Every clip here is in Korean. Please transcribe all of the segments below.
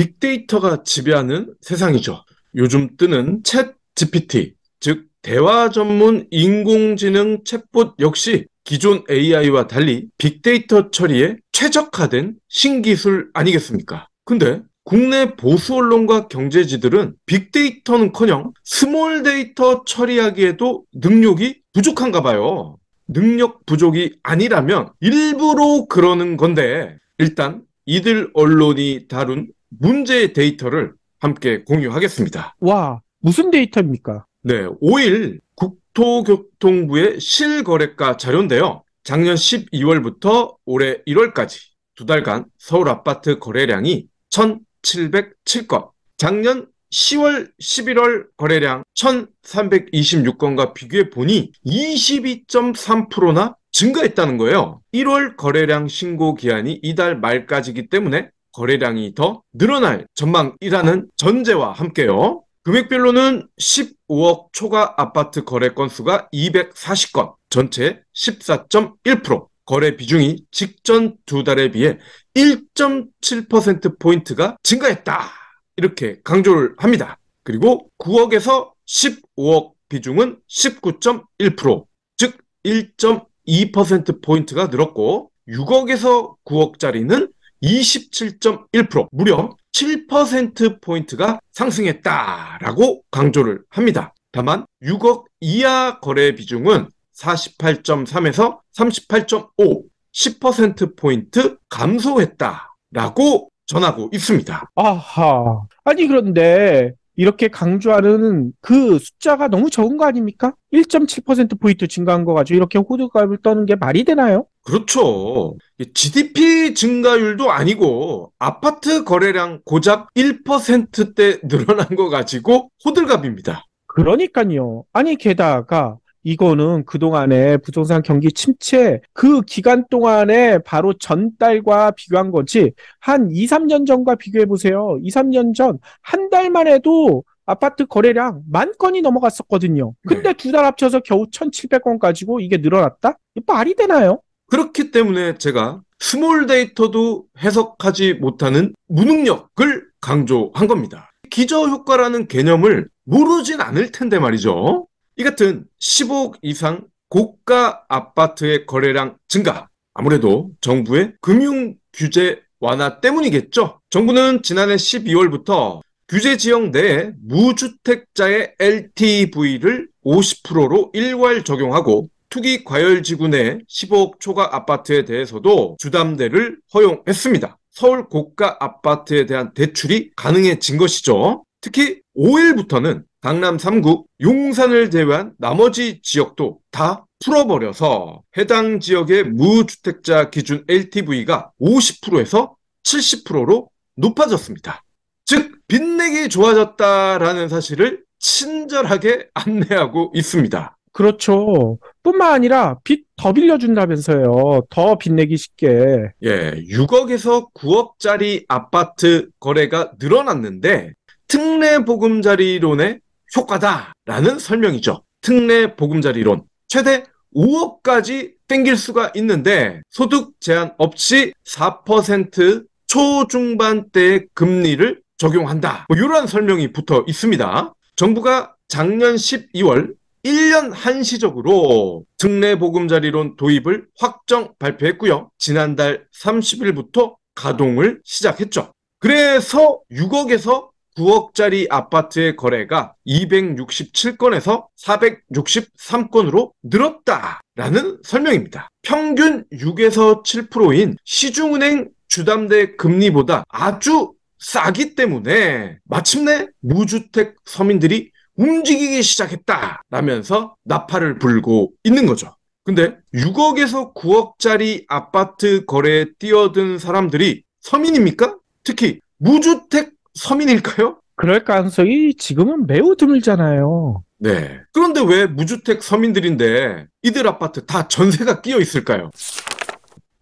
빅데이터가 지배하는 세상이죠. 요즘 뜨는 챗 GPT, 즉 대화 전문 인공지능 챗봇 역시 기존 AI와 달리 빅데이터 처리에 최적화된 신기술 아니겠습니까? 근데 국내 보수 언론과 경제지들은 빅데이터는커녕 스몰 데이터 처리하기에도 능력이 부족한가 봐요. 능력 부족이 아니라면 일부러 그러는 건데, 일단 이들 언론이 다룬 문제의 데이터를 함께 공유하겠습니다. 와, 무슨 데이터입니까? 네, 5일 국토교통부의 실거래가 자료인데요. 작년 12월부터 올해 1월까지 두 달간 서울 아파트 거래량이 1,707건, 작년 10월, 11월 거래량 1,326건과 비교해 보니 22.3%나 증가했다는 거예요. 1월 거래량 신고 기한이 이달 말까지이기 때문에 거래량이 더 늘어날 전망이라는 전제와 함께요. 금액별로는 15억 초과 아파트 거래 건수가 240건, 전체 14.1%, 거래 비중이 직전 두 달에 비해 1.7%포인트가 증가했다. 이렇게 강조를 합니다. 그리고 9억에서 15억 비중은 19.1%, 즉 1.2%포인트가 늘었고, 6억에서 9억짜리는 27.1%, 무려 7%포인트가 상승했다라고 강조를 합니다. 다만 6억 이하 거래 비중은 48.3에서 38.5, 10%포인트 감소했다라고 전하고 있습니다. 아하. 아니, 그런데 이렇게 강조하는 그 숫자가 너무 적은 거 아닙니까? 1.7%포인트 증가한 거 가지고 이렇게 호들갑을 떠는 게 말이 되나요? 그렇죠. GDP 증가율도 아니고 아파트 거래량 고작 1%대 늘어난 거 가지고 호들갑입니다. 그러니까요. 아니, 게다가 이거는 그동안에 부동산 경기 침체 그 기간 동안에 바로 전달과 비교한 거지, 한 2, 3년 전과 비교해 보세요. 2, 3년 전 한 달만 해도 아파트 거래량 10,000건이 넘어갔었거든요. 근데 네. 두 달 합쳐서 겨우 1,700건 가지고 이게 늘어났다? 이게 말이 되나요? 그렇기 때문에 제가 스몰 데이터도 해석하지 못하는 무능력을 강조한 겁니다. 기저효과라는 개념을 모르진 않을 텐데 말이죠. 이 같은 10억 이상 고가 아파트의 거래량 증가, 아무래도 정부의 금융 규제 완화 때문이겠죠. 정부는 지난해 12월부터 규제 지역 내에 무주택자의 LTV를 50%로 일괄 적용하고, 투기 과열지구 내 15억 초과 아파트에 대해서도 주담대를 허용했습니다. 서울 고가 아파트에 대한 대출이 가능해진 것이죠. 특히 5일부터는 강남 3구, 용산을 제외한 나머지 지역도 다 풀어버려서 해당 지역의 무주택자 기준 LTV가 50%에서 70%로 높아졌습니다. 즉, 빚내기 좋아졌다라는 사실을 친절하게 안내하고 있습니다. 그렇죠. 뿐만 아니라 빚 더 빌려준다면서요. 더 빚내기 쉽게. 6억에서 9억짜리 아파트 거래가 늘어났는데 특례보금자리론의 효과다라는 설명이죠. 특례보금자리론. 최대 5억까지 땡길 수가 있는데 소득 제한 없이 4% 초중반대의 금리를 적용한다. 이런 설명이 붙어 있습니다. 정부가 작년 12월 1년 한시적으로 특례보금자리론 도입을 확정 발표했고요. 지난달 30일부터 가동을 시작했죠. 그래서 6억에서 9억짜리 아파트의 거래가 267건에서 463건으로 늘었다라는 설명입니다. 평균 6에서 7%인 시중은행 주담대 금리보다 아주 싸기 때문에 마침내 무주택 서민들이 움직이기 시작했다라면서 나팔을 불고 있는 거죠. 근데 6억에서 9억짜리 아파트 거래에 뛰어든 사람들이 서민입니까? 특히 무주택 서민일까요? 그럴 가능성이 지금은 매우 드물잖아요. 네. 그런데 왜 무주택 서민들인데 이들 아파트 다 전세가 끼어 있을까요?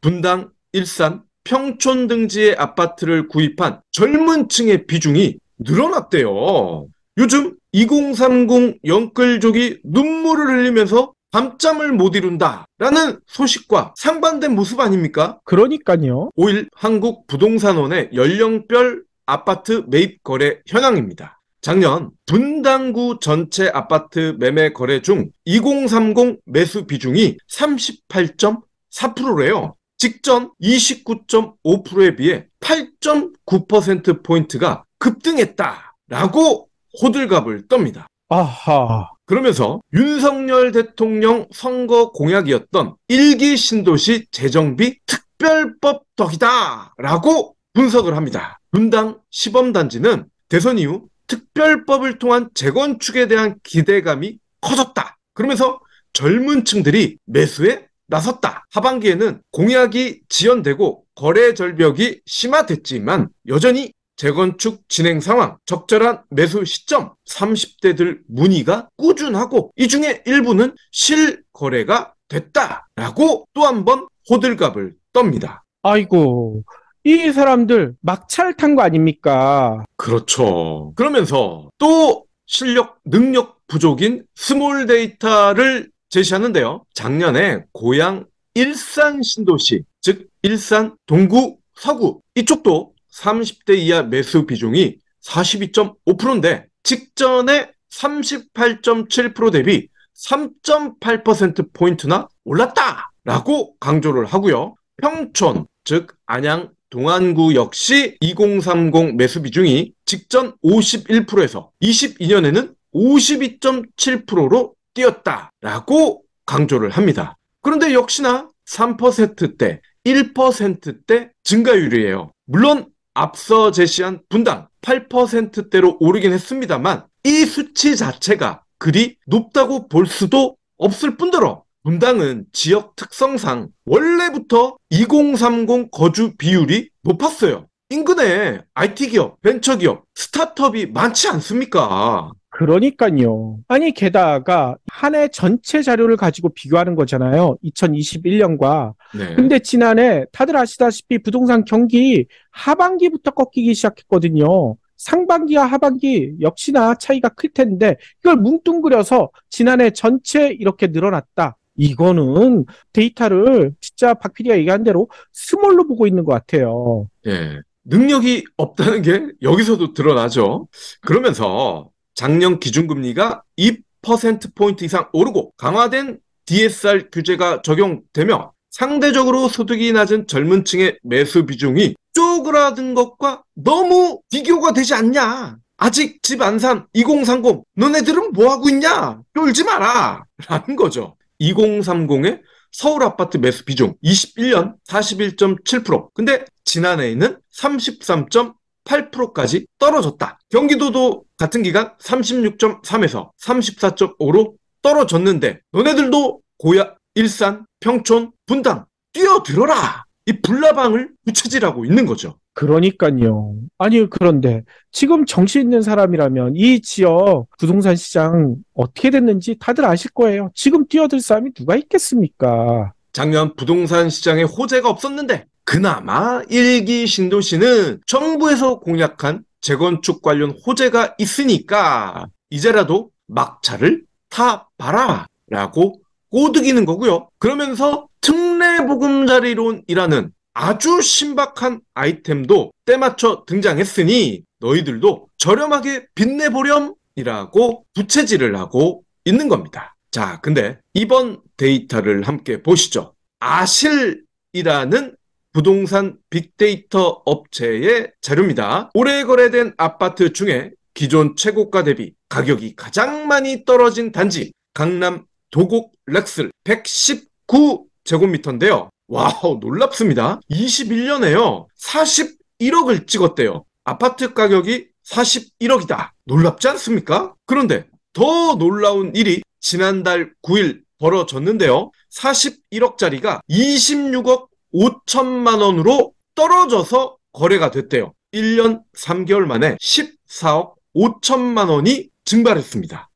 분당, 일산, 평촌 등지의 아파트를 구입한 젊은 층의 비중이 늘어났대요. 요즘 2030 영끌족이 눈물을 흘리면서 밤잠을 못 이룬다라는 소식과 상반된 모습 아닙니까? 그러니까요. 5일 한국부동산원의 연령별 아파트 매입 거래 현황입니다. 작년 분당구 전체 아파트 매매 거래 중 2030 매수 비중이 38.4%래요. 직전 29.5%에 비해 8.9%포인트가 급등했다라고 호들갑을 떱니다. 아하. 그러면서 윤석열 대통령 선거 공약이었던 1기 신도시 재정비 특별법 덕이다라고 분석을 합니다. 분당 시범단지는 대선 이후 특별법을 통한 재건축에 대한 기대감이 커졌다. 그러면서 젊은 층들이 매수에 나섰다. 하반기에는 공약이 지연되고 거래 절벽이 심화됐지만 여전히 재건축 진행 상황, 적절한 매수 시점, 30대들 문의가 꾸준하고 이 중에 일부는 실거래가 됐다라고 또 한 번 호들갑을 떱니다. 아이고, 이 사람들 막차를 탄 거 아닙니까? 그렇죠. 그러면서 또 실력, 능력 부족인 스몰 데이터를 제시하는데요. 작년에 고향 일산 신도시, 즉 일산 동구, 서구 이쪽도 30대 이하 매수 비중이 42.5%인데 직전에 38.7% 대비 3.8%포인트나 올랐다라고 강조를 하고요. 평촌, 즉 안양 동안구 역시 2030 매수 비중이 직전 51%에서 22년에는 52.7%로 뛰었다라고 강조를 합니다. 그런데 역시나 3%대, 1%대 증가율이에요. 물론 앞서 제시한 분당 8%대로 오르긴 했습니다만 이 수치 자체가 그리 높다고 볼 수도 없을 뿐더러 분당은 지역 특성상 원래부터 2030 거주 비율이 높았어요. 인근에 IT 기업, 벤처 기업, 스타트업이 많지 않습니까? 그러니까요. 아니, 게다가 한 해 전체 자료를 가지고 비교하는 거잖아요. 2021년과. 네. 근데 지난해 다들 아시다시피 부동산 경기 하반기부터 꺾이기 시작했거든요. 상반기와 하반기 역시나 차이가 클 텐데 이걸 뭉뚱그려서 지난해 전체 이렇게 늘어났다. 이거는 데이터를 진짜 박 PD가 얘기한 대로 스몰로 보고 있는 것 같아요. 예. 능력이 없다는 게 여기서도 드러나죠. 그러면서 작년 기준금리가 2%포인트 이상 오르고 강화된 DSR 규제가 적용되며 상대적으로 소득이 낮은 젊은 층의 매수 비중이 쪼그라든 것과 너무 비교가 되지 않냐. 아직 집 안 산 2030 너네들은 뭐하고 있냐. 쫄지 마라 라는 거죠. 2030의 서울 아파트 매수 비중 21년 41.7%. 근데 지난해에는 33.8%까지 떨어졌다. 경기도도 같은 기간 36.3에서 34.5로 떨어졌는데 너네들도 고야, 일산, 평촌, 분당 뛰어들어라. 이 불나방을 부채질하고 있는 거죠. 그러니까요. 아니, 그런데 지금 정신 있는 사람이라면 이 지역 부동산 시장 어떻게 됐는지 다들 아실 거예요. 지금 뛰어들 사람이 누가 있겠습니까? 작년 부동산 시장에 호재가 없었는데 그나마 1기 신도시는 정부에서 공약한 재건축 관련 호재가 있으니까 이제라도 막차를 타봐라 라고 꼬드기는 거고요. 그러면서 특례보금자리론이라는 아주 신박한 아이템도 때맞춰 등장했으니 너희들도 저렴하게 빚내보렴이라고 부채질을 하고 있는 겁니다. 자, 근데 이번 데이터를 함께 보시죠. 아실이라는 부동산 빅데이터 업체의 자료입니다. 올해 거래된 아파트 중에 기존 최고가 대비 가격이 가장 많이 떨어진 단지 강남 도곡 렉슬 119제곱미터인데요. 와우, 놀랍습니다. 21년에요. 41억을 찍었대요. 아파트 가격이 41억이다. 놀랍지 않습니까? 그런데 더 놀라운 일이 지난달 9일 벌어졌는데요. 41억짜리가 26억 5천만 원으로 떨어져서 거래가 됐대요. 1년 3개월 만에 14억 5천만 원이 증발했습니다.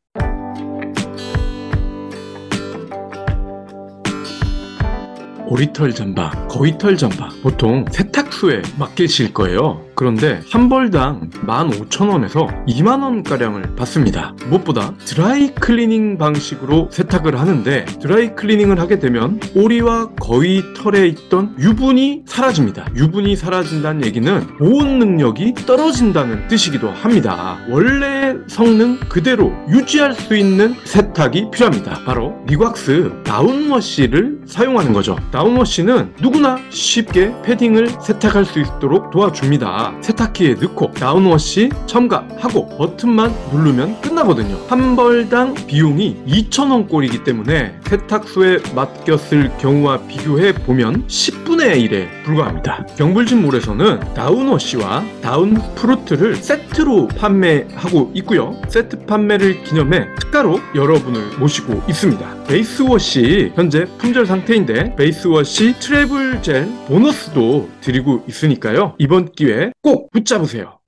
오리털 잠바, 거위털 잠바 보통 세탁소에 맡기실 거예요. 그런데 한 벌당 15,000원에서 20,000원가량을 받습니다. 무엇보다 드라이 클리닝 방식으로 세탁을 하는데, 드라이 클리닝을 하게 되면 오리와 거위 털에 있던 유분이 사라집니다. 유분이 사라진다는 얘기는 보온 능력이 떨어진다는 뜻이기도 합니다. 원래 성능 그대로 유지할 수 있는 세탁이 필요합니다. 바로 리곽스 다운워시를 사용하는 거죠. 다운워시는 누구나 쉽게 패딩을 세탁할 수 있도록 도와줍니다. 세탁기에 넣고 다운워시 첨가하고 버튼만 누르면 끝나거든요. 한 벌당 비용이 2,000원 꼴이기 때문에 세탁소에 맡겼을 경우와 비교해 보면 10분의 1에 불과합니다. 경불진몰에서는 다운워시와 다운프루트를 세트로 판매하고 있고요. 세트 판매를 기념해 특가로 여러분을 모시고 있습니다. 베이스워시 현재 품절 상태인데 베이스워시 트래블 젤 보너스도 드리고 있으니까요. 이번 기회에 꼭 붙잡으세요.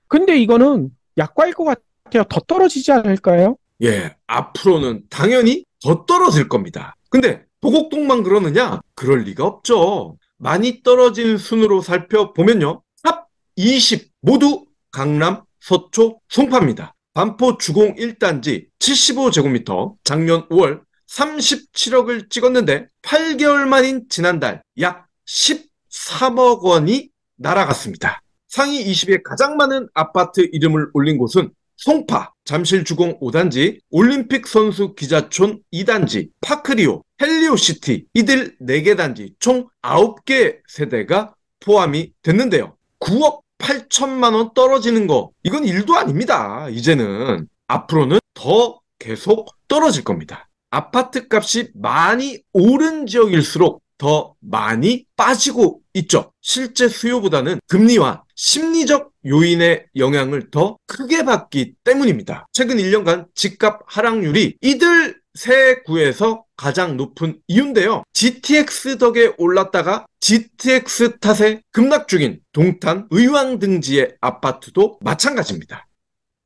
근데 이거는 약과일 것 같아요. 더 떨어지지 않을까요? 예, 앞으로는 당연히 더 떨어질 겁니다. 근데 보곡동만 그러느냐? 그럴 리가 없죠. 많이 떨어진 순으로 살펴보면요. 탑 20 모두 강남, 서초, 송파입니다. 반포 주공 1단지 75제곱미터 작년 5월 37억을 찍었는데 8개월 만인 지난달 약 13억 원이 날아갔습니다. 상위 20에 가장 많은 아파트 이름을 올린 곳은 송파, 잠실주공 5단지, 올림픽 선수 기자촌 2단지, 파크리오, 헬리오시티 이들 4개 단지 총 9개 세대가 포함이 됐는데요. 9억 8천만 원 떨어지는 거 이건 일도 아닙니다. 이제는 앞으로는 더 계속 떨어질 겁니다. 아파트 값이 많이 오른 지역일수록 더 많이 빠지고 있죠. 실제 수요보다는 금리와 심리적 요인의 영향을 더 크게 받기 때문입니다. 최근 1년간 집값 하락률이 이들 세 구에서 가장 높은 이유인데요. GTX 덕에 올랐다가 GTX 탓에 급락 중인 동탄 의왕 등지의 아파트도 마찬가지입니다.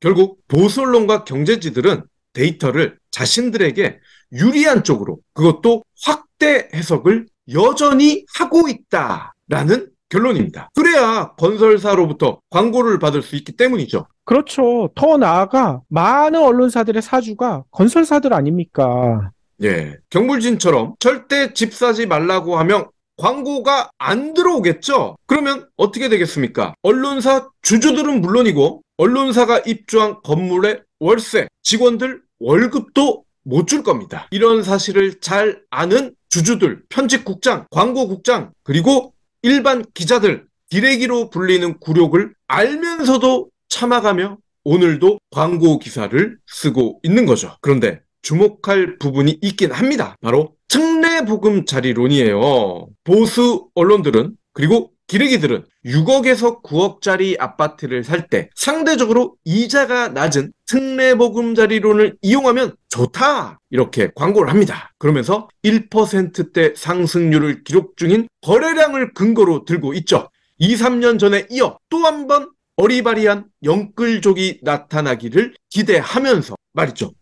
결국 보수 언론과 경제지들은 데이터를 자신들에게 유리한 쪽으로, 그것도 확대 해석을 여전히 하고 있다라는 결론입니다. 그래야 건설사로부터 광고를 받을 수 있기 때문이죠. 그렇죠. 더 나아가 많은 언론사들의 사주가 건설사들 아닙니까? 예, 경불진처럼 절대 집 사지 말라고 하면 광고가 안 들어오겠죠? 그러면 어떻게 되겠습니까? 언론사 주주들은 물론이고 언론사가 입주한 건물의 월세, 직원들 월급도 못 줄 겁니다. 이런 사실을 잘 아는 주주들, 편집국장, 광고국장, 그리고 일반 기자들, 기레기로 불리는 굴욕을 알면서도 참아가며 오늘도 광고 기사를 쓰고 있는 거죠. 그런데 주목할 부분이 있긴 합니다. 바로 특례보금자리론이에요. 보수 언론들은, 그리고 기레기들은 6억에서 9억짜리 아파트를 살 때 상대적으로 이자가 낮은 특례보금자리론을 이용하면 좋다, 이렇게 광고를 합니다. 그러면서 1%대 상승률을 기록 중인 거래량을 근거로 들고 있죠. 2, 3년 전에 이어 또 한 번 어리바리한 영끌족이 나타나기를 기대하면서 말이죠.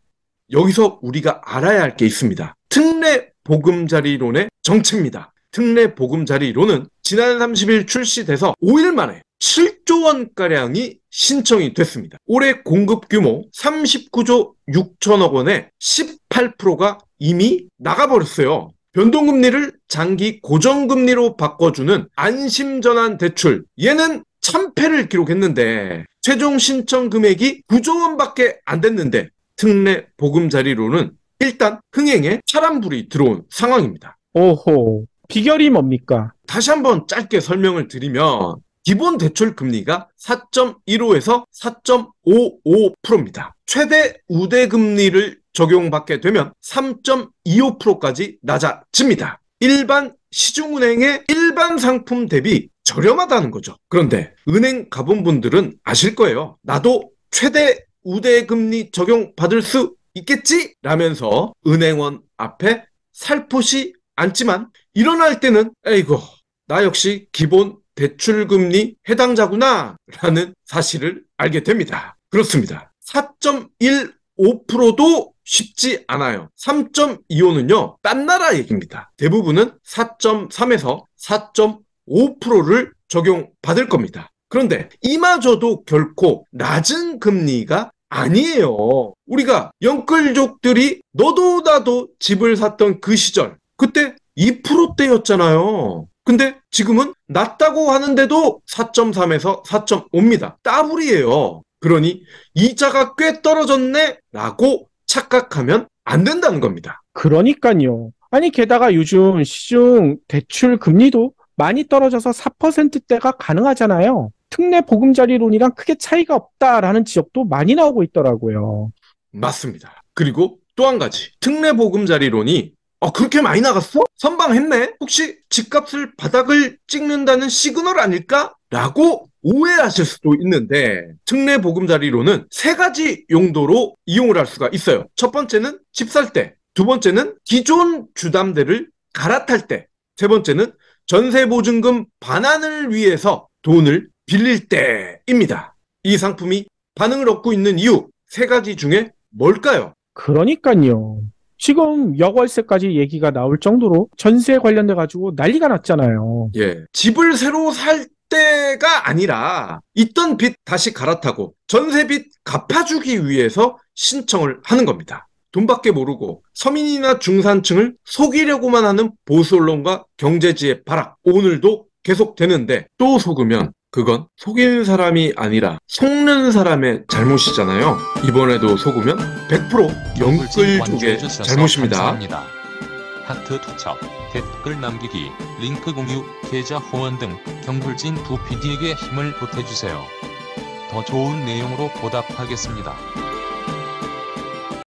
여기서 우리가 알아야 할 게 있습니다. 특례보금자리론의 정체입니다. 특례보금자리론은 지난 30일 출시돼서 5일 만에 7조 원가량이 신청이 됐습니다. 올해 공급 규모 39조 6천억 원의 18%가 이미 나가버렸어요. 변동금리를 장기 고정금리로 바꿔주는 안심전환 대출, 얘는 참패를 기록했는데 최종 신청 금액이 9조 원밖에 안 됐는데 특례보금자리론은 일단 흥행에 파란불이 들어온 상황입니다. 오호, 비결이 뭡니까? 다시 한번 짧게 설명을 드리면 기본 대출 금리가 4.15에서 4.55%입니다. 최대 우대 금리를 적용받게 되면 3.25%까지 낮아집니다. 일반 시중은행의 일반 상품 대비 저렴하다는 거죠. 그런데 은행 가본 분들은 아실 거예요. 나도 최대 우대 금리 적용받을 수 있겠지? 라면서 은행원 앞에 살포시 앉지만 일어날 때는 에이고, 나 역시 기본 대출금리 해당자구나 라는 사실을 알게 됩니다. 그렇습니다. 4.15%도 쉽지 않아요. 3.25는요, 딴 나라 얘기입니다. 대부분은 4.3에서 4.5%를 적용받을 겁니다. 그런데 이마저도 결코 낮은 금리가 아니에요. 우리가 영끌족들이 너도 나도 집을 샀던 그 시절, 그때 2%대였잖아요. 근데 지금은 낮다고 하는데도 4.3에서 4.5입니다. 더블이에요. 그러니 이자가 꽤 떨어졌네 라고 착각하면 안 된다는 겁니다. 그러니까요. 아니, 게다가 요즘 시중 대출 금리도 많이 떨어져서 4%대가 가능하잖아요. 특례 보금자리론이랑 크게 차이가 없다라는 지적도 많이 나오고 있더라고요. 맞습니다. 그리고 또 한 가지. 특례보금자리론이 그렇게 많이 나갔어? 선방했네? 혹시 집값을 바닥을 찍는다는 시그널 아닐까? 라고 오해하실 수도 있는데 특례보금자리론은 세 가지 용도로 이용을 할 수가 있어요. 첫 번째는 집 살 때, 두 번째는 기존 주담대를 갈아탈 때, 세 번째는 전세보증금 반환을 위해서 돈을 빌릴 때입니다. 이 상품이 반응을 얻고 있는 이유 세 가지 중에 뭘까요? 그러니까요. 지금 역월세까지 얘기가 나올 정도로 전세 관련돼 가지고 난리가 났잖아요. 예, 집을 새로 살 때가 아니라 있던 빚 다시 갈아타고 전세빚 갚아주기 위해서 신청을 하는 겁니다. 돈밖에 모르고 서민이나 중산층을 속이려고만 하는 보수 언론과 경제지의 발악, 오늘도 계속되는데 또 속으면 그건 속이는 사람이 아니라 속는 사람의 잘못이잖아요. 이번에도 속으면 100% 영끌족의 잘못입니다. 감사합니다. 하트 투척, 댓글 남기기, 링크 공유, 계좌 후원 등 경불진 두 PD에게 힘을 보태주세요. 더 좋은 내용으로 보답하겠습니다.